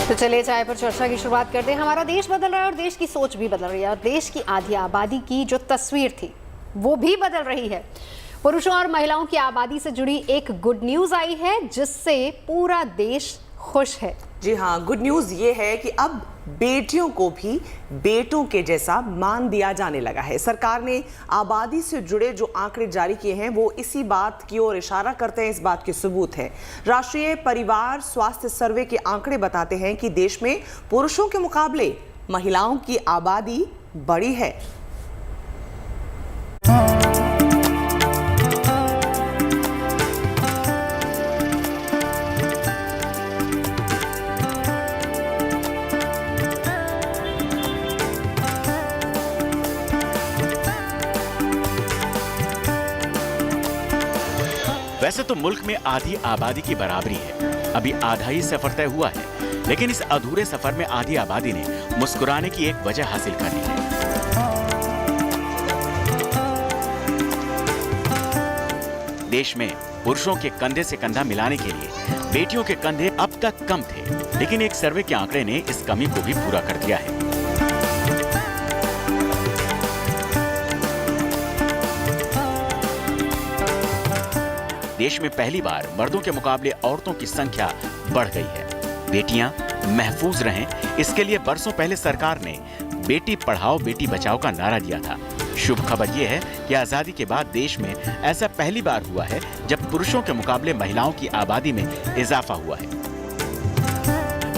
तो चलिए चाय पर चर्चा की शुरुआत करते हैं। हमारा देश बदल रहा है और देश की सोच भी बदल रही है और देश की आधी आबादी की जो तस्वीर थी वो भी बदल रही है। पुरुषों और महिलाओं की आबादी से जुड़ी एक गुड न्यूज आई है जिससे पूरा देश खुश है। जी हाँ, गुड न्यूज ये है कि अब बेटियों को भी बेटों के जैसा मान दिया जाने लगा है। सरकार ने आबादी से जुड़े जो आंकड़े जारी किए हैं वो इसी बात की ओर इशारा करते हैं, इस बात के सबूत है। राष्ट्रीय परिवार स्वास्थ्य सर्वे के आंकड़े बताते हैं कि देश में पुरुषों के मुकाबले महिलाओं की आबादी बड़ी है। वैसे तो मुल्क में आधी आबादी की बराबरी है, अभी आधा ही सफर तय हुआ है, लेकिन इस अधूरे सफर में आधी आबादी ने मुस्कुराने की एक वजह हासिल कर ली है। देश में पुरुषों के कंधे से कंधा मिलाने के लिए बेटियों के कंधे अब तक कम थे, लेकिन एक सर्वे के आंकड़े ने इस कमी को भी पूरा कर दिया है। देश में पहली बार मर्दों के मुकाबले औरतों की संख्या बढ़ गई है। बेटियां महफूज रहें, इसके लिए बरसों पहले सरकार ने बेटी पढ़ाओ बेटी बचाओ का नारा दिया था। शुभ खबर यह है कि आजादी के बाद देश में ऐसा पहली बार हुआ है जब पुरुषों के मुकाबले महिलाओं की आबादी में इजाफा हुआ है।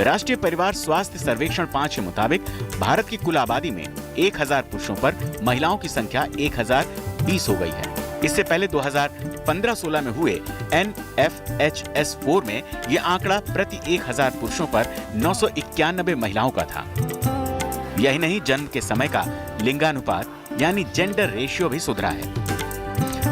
राष्ट्रीय परिवार स्वास्थ्य सर्वेक्षण 5 के मुताबिक भारत की कुल आबादी में 1000 पुरुषों पर महिलाओं की संख्या 1020 हो गई है। इससे पहले 2015-16 में हुए NFHS 4 में यह आंकड़ा प्रति 1000 पुरुषों पर 991 महिलाओं का था। यही नहीं, जन्म के समय का लिंगानुपात यानी जेंडर रेशियो भी सुधरा है।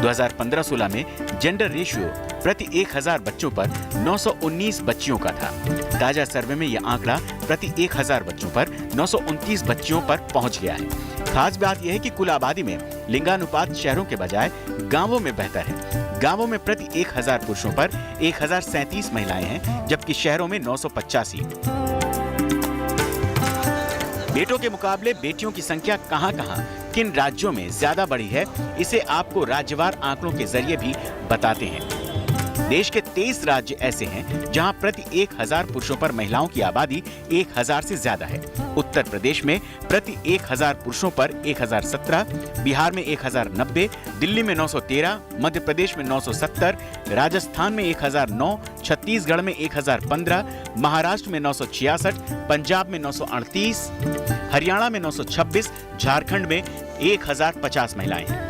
2015-16 में जेंडर रेशियो प्रति 1000 बच्चों पर 919 बच्चियों का था। ताजा सर्वे में यह आंकड़ा प्रति 1000 बच्चों पर 929 बच्चियों पर पहुंच गया है। खास बात यह है कि कुल आबादी में लिंगानुपात शहरों के बजाय गांवों में बेहतर है। गांवों में प्रति 1000 पुरुषों पर 1037 महिलाएं हैं, जबकि शहरों में 985। बेटों के मुकाबले बेटियों की संख्या कहां-कहां, किन राज्यों में ज्यादा बढ़ी है, इसे आपको राज्यवार आंकड़ों के जरिए भी बताते हैं। देश के 23 राज्य ऐसे हैं जहां प्रति 1000 पुरुषों पर महिलाओं की आबादी 1000 से ज्यादा है। उत्तर प्रदेश में प्रति 1000 पुरुषों पर 1017, बिहार में 1090, दिल्ली में 913, मध्य प्रदेश में 970, राजस्थान में 1009, छत्तीसगढ़ में 1015, महाराष्ट्र में 966, पंजाब में 938, हरियाणा में 926, झारखंड में 1050 महिलाएं हैं।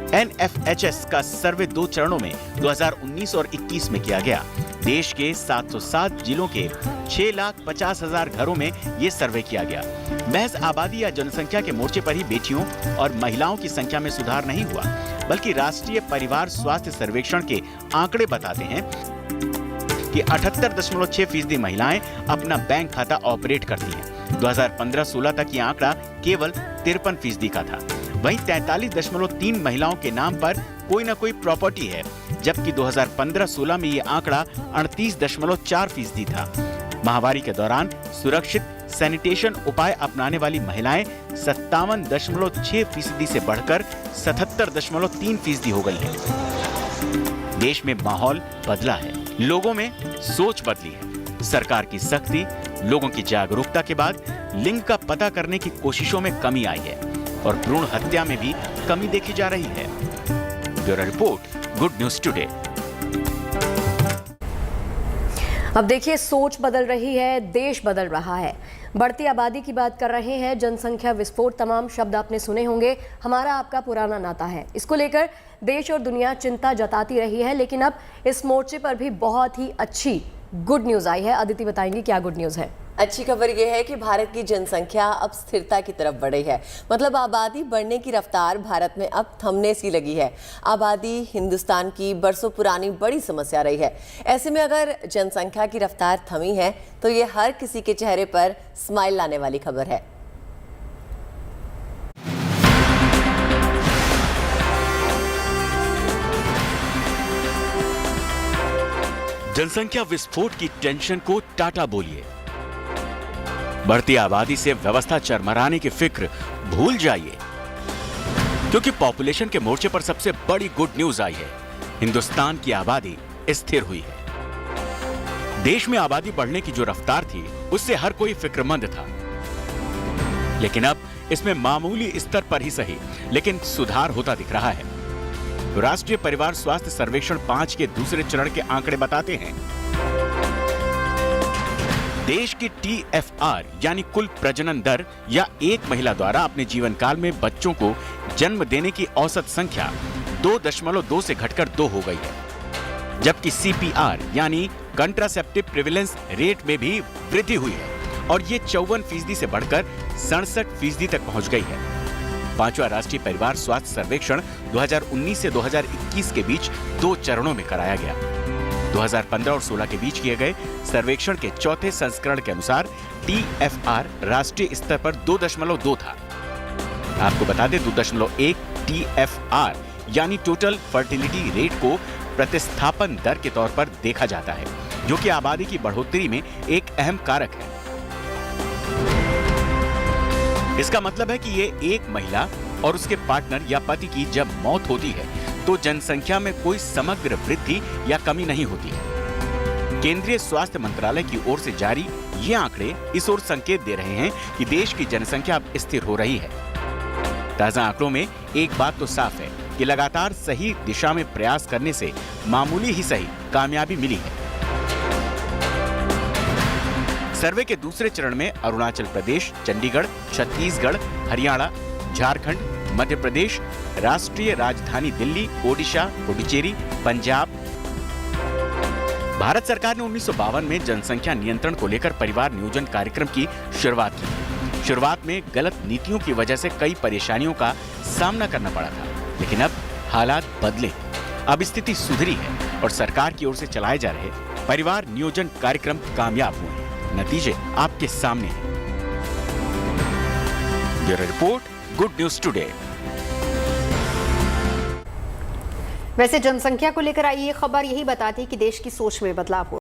NFHS का सर्वे 2 चरणों में 2019 और 21 में किया गया। देश के 707 जिलों के 6,50,000 घरों में ये सर्वे किया गया। महज आबादी या जनसंख्या के मोर्चे पर ही बेटियों और महिलाओं की संख्या में सुधार नहीं हुआ, बल्कि राष्ट्रीय परिवार स्वास्थ्य सर्वेक्षण के आंकड़े बताते हैं कि 78.6% महिलाएं अपना बैंक खाता ऑपरेट करती हैं। 2015-16 तक ये आंकड़ा केवल 53% का था। वहीं 43.3 महिलाओं के नाम पर कोई न कोई प्रॉपर्टी है, जबकि 2015-16 में ये आंकड़ा 38.4% था। महामारी के दौरान सुरक्षित सैनिटेशन उपाय अपनाने वाली महिलाएं 57.6% से बढ़कर 77.3% हो गई हैं। देश में माहौल बदला है, लोगों में सोच बदली है। सरकार की सख्ती, लोगों की जागरूकता के बाद लिंग का पता करने की कोशिशों में कमी आई है और भ्रूण हत्या में भी कमी देखी जा रही है। Bureau report, good news today. अब देखिए, सोच बदल रही है, देश बदल रहा है। बढ़ती आबादी की बात कर रहे हैं, जनसंख्या विस्फोट, तमाम शब्द आपने सुने होंगे। हमारा आपका पुराना नाता है, इसको लेकर देश और दुनिया चिंता जताती रही है, लेकिन अब इस मोर्चे पर भी बहुत ही अच्छी गुड न्यूज आई है। अदिति बताएंगी क्या गुड न्यूज है। अच्छी खबर यह है कि भारत की जनसंख्या अब स्थिरता की तरफ बढ़ी है। मतलब आबादी बढ़ने की रफ्तार भारत में अब थमने सी लगी है। आबादी हिंदुस्तान की बरसों पुरानी बड़ी समस्या रही है। ऐसे में अगर जनसंख्या की रफ्तार थमी है तो ये हर किसी के चेहरे पर स्माइल लाने वाली खबर है। जनसंख्या विस्फोट की टेंशन को टाटा बोलिए। बढ़ती आबादी से व्यवस्था चरमराने की फिक्र भूल जाइए, क्योंकि पॉपुलेशन के मोर्चे पर सबसे बड़ी गुड न्यूज आई है। हिंदुस्तान की आबादी स्थिर हुई है। देश में आबादी बढ़ने की जो रफ्तार थी, उससे हर कोई फिक्रमंद था, लेकिन अब इसमें मामूली स्तर पर ही सही, लेकिन सुधार होता दिख रहा है। राष्ट्रीय परिवार स्वास्थ्य सर्वेक्षण 5 के दूसरे चरण के आंकड़े बताते हैं, देश की TFR यानी कुल प्रजनन दर या एक महिला द्वारा अपने जीवन काल में बच्चों को जन्म देने की औसत संख्या 2.2 से घटकर 2 हो गई है, जबकि CPR यानी कंट्रासेप्टिव प्रिविलेंस रेट में भी वृद्धि हुई है और ये 54% से बढ़कर 67% तक पहुंच गई है। 5वां राष्ट्रीय परिवार स्वास्थ्य सर्वेक्षण 2019 से 2021 के बीच 2 चरणों में कराया गया। 2015 और 16 के बीच किए गए सर्वेक्षण के चौथे संस्करण के अनुसार TFR राष्ट्रीय स्तर पर 2.2 था। आपको बता दें 2.1 TFR यानी टोटल फर्टिलिटी रेट को प्रतिस्थापन दर के तौर पर देखा जाता है, जो कि आबादी की बढ़ोतरी में एक अहम कारक है। इसका मतलब है कि ये एक महिला और उसके पार्टनर या पति की जब मौत होती है तो जनसंख्या में कोई समग्र वृद्धि या कमी नहीं होती है। केंद्रीय स्वास्थ्य मंत्रालय की ओर से जारी ये आंकड़े इस ओर संकेत दे रहे हैं कि देश की जनसंख्या अब स्थिर हो रही है। ताजा आंकड़ों में एक बात तो साफ है कि लगातार सही दिशा में प्रयास करने से मामूली ही सही कामयाबी मिली है। सर्वे के दूसरे चरण में अरुणाचल प्रदेश, चंडीगढ़, छत्तीसगढ़, हरियाणा, झारखंड, मध्य प्रदेश, राष्ट्रीय राजधानी दिल्ली, ओडिशा, पुडुचेरी, पंजाब। भारत सरकार ने 1952 में जनसंख्या नियंत्रण को लेकर परिवार नियोजन कार्यक्रम की शुरुआत की। शुरुआत में गलत नीतियों की वजह से कई परेशानियों का सामना करना पड़ा था, लेकिन अब हालात बदले। अब स्थिति सुधरी है और सरकार की ओर से चलाए जा रहे परिवार नियोजन कार्यक्रम कामयाब हुए हैं। नतीजे आपके सामने हैं। Bureau report, good news today. वैसे जनसंख्या को लेकर आई ये खबर यही बताती है कि देश की सोच में बदलाव हो